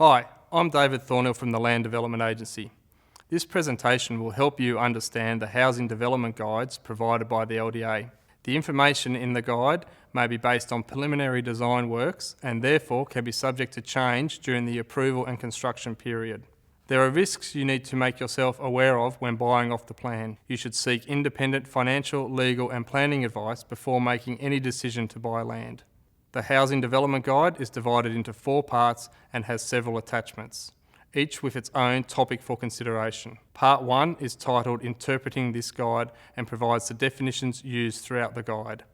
Hi, I'm David Thornhill from the Land Development Agency. This presentation will help you understand the housing development guides provided by the LDA. The information in the guide may be based on preliminary design works and therefore can be subject to change during the approval and construction period. There are risks you need to make yourself aware of when buying off the plan. You should seek independent financial, legal and planning advice before making any decision to buy land. The Housing Development Guide is divided into 4 parts and has several attachments, each with its own topic for consideration. Part 1 is titled Interpreting this Guide and provides the definitions used throughout the guide.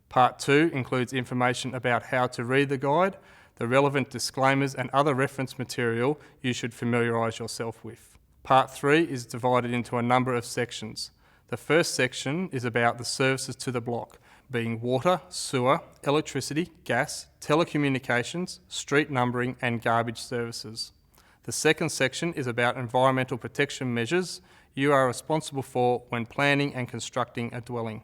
Part 2 includes information about how to read the guide, the relevant disclaimers and other reference material you should familiarise yourself with. Part 3 is divided into a number of sections. The first section is about the services to the block, being water, sewer, electricity, gas, telecommunications, street numbering and garbage services. The second section is about environmental protection measures you are responsible for when planning and constructing a dwelling.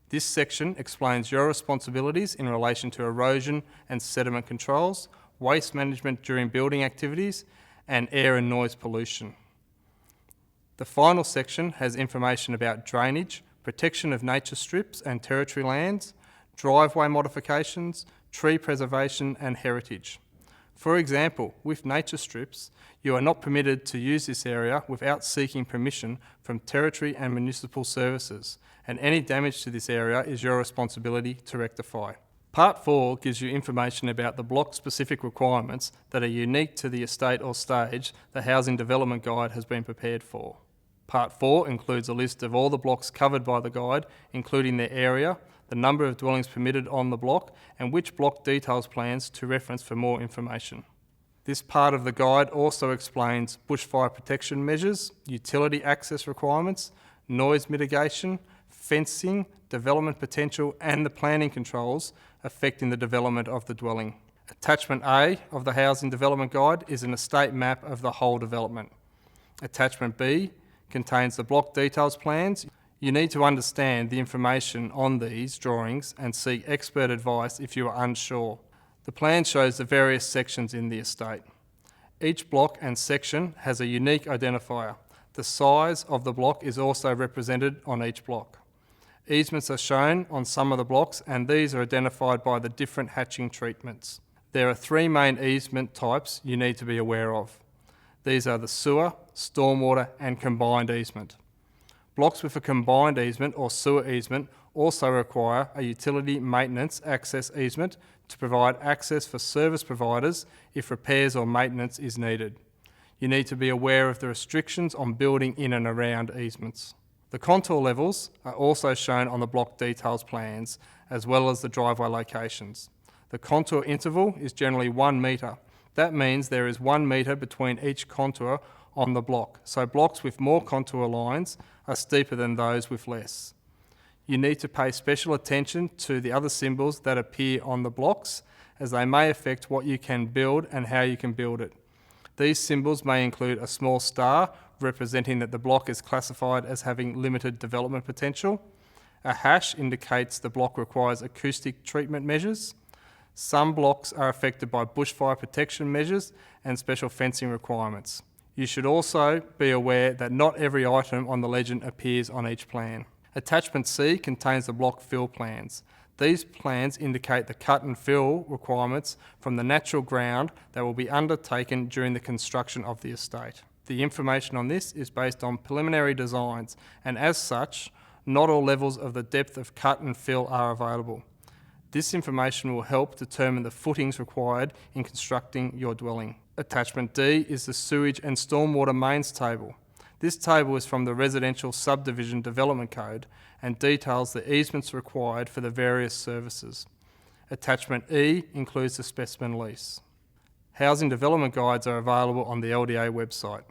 This section explains your responsibilities in relation to erosion and sediment controls, waste management during building activities, and air and noise pollution. The final section has information about drainage, protection of nature strips and territory lands, driveway modifications, tree preservation and heritage. For example, with nature strips, you are not permitted to use this area without seeking permission from Territory and Municipal Services, and any damage to this area is your responsibility to rectify. Part 4 gives you information about the block-specific requirements that are unique to the estate or stage the Housing Development Guide has been prepared for. Part 4 includes a list of all the blocks covered by the guide, including their area, the number of dwellings permitted on the block, and which block details plans to reference for more information. This part of the guide also explains bushfire protection measures, utility access requirements, noise mitigation, fencing, development potential, and the planning controls affecting the development of the dwelling. Attachment A of the Housing Development Guide is an estate map of the whole development. Attachment B contains the block details plans. You need to understand the information on these drawings and seek expert advice if you are unsure. The plan shows the various sections in the estate. Each block and section has a unique identifier. The size of the block is also represented on each block. Easements are shown on some of the blocks, and these are identified by the different hatching treatments. There are 3 main easement types you need to be aware of. These are the sewer, stormwater and combined easement. Blocks with a combined easement or sewer easement also require a utility maintenance access easement to provide access for service providers if repairs or maintenance is needed. You need to be aware of the restrictions on building in and around easements. The contour levels are also shown on the block details plans, as well as the driveway locations. The contour interval is generally 1 metre. That means there is 1 metre between each contour on the block, so blocks with more contour lines are steeper than those with less. You need to pay special attention to the other symbols that appear on the blocks, as they may affect what you can build and how you can build it. These symbols may include a small star representing that the block is classified as having limited development potential. A hash indicates the block requires acoustic treatment measures. Some blocks are affected by bushfire protection measures and special fencing requirements. You should also be aware that not every item on the legend appears on each plan. Attachment C contains the block fill plans. These plans indicate the cut and fill requirements from the natural ground that will be undertaken during the construction of the estate. The information on this is based on preliminary designs, and as such, not all levels of the depth of cut and fill are available. This information will help determine the footings required in constructing your dwelling. Attachment D is the Sewage and Stormwater Mains Table. This table is from the Residential Subdivision Development Code and details the easements required for the various services. Attachment E includes the specimen lease. Housing development guides are available on the LDA website.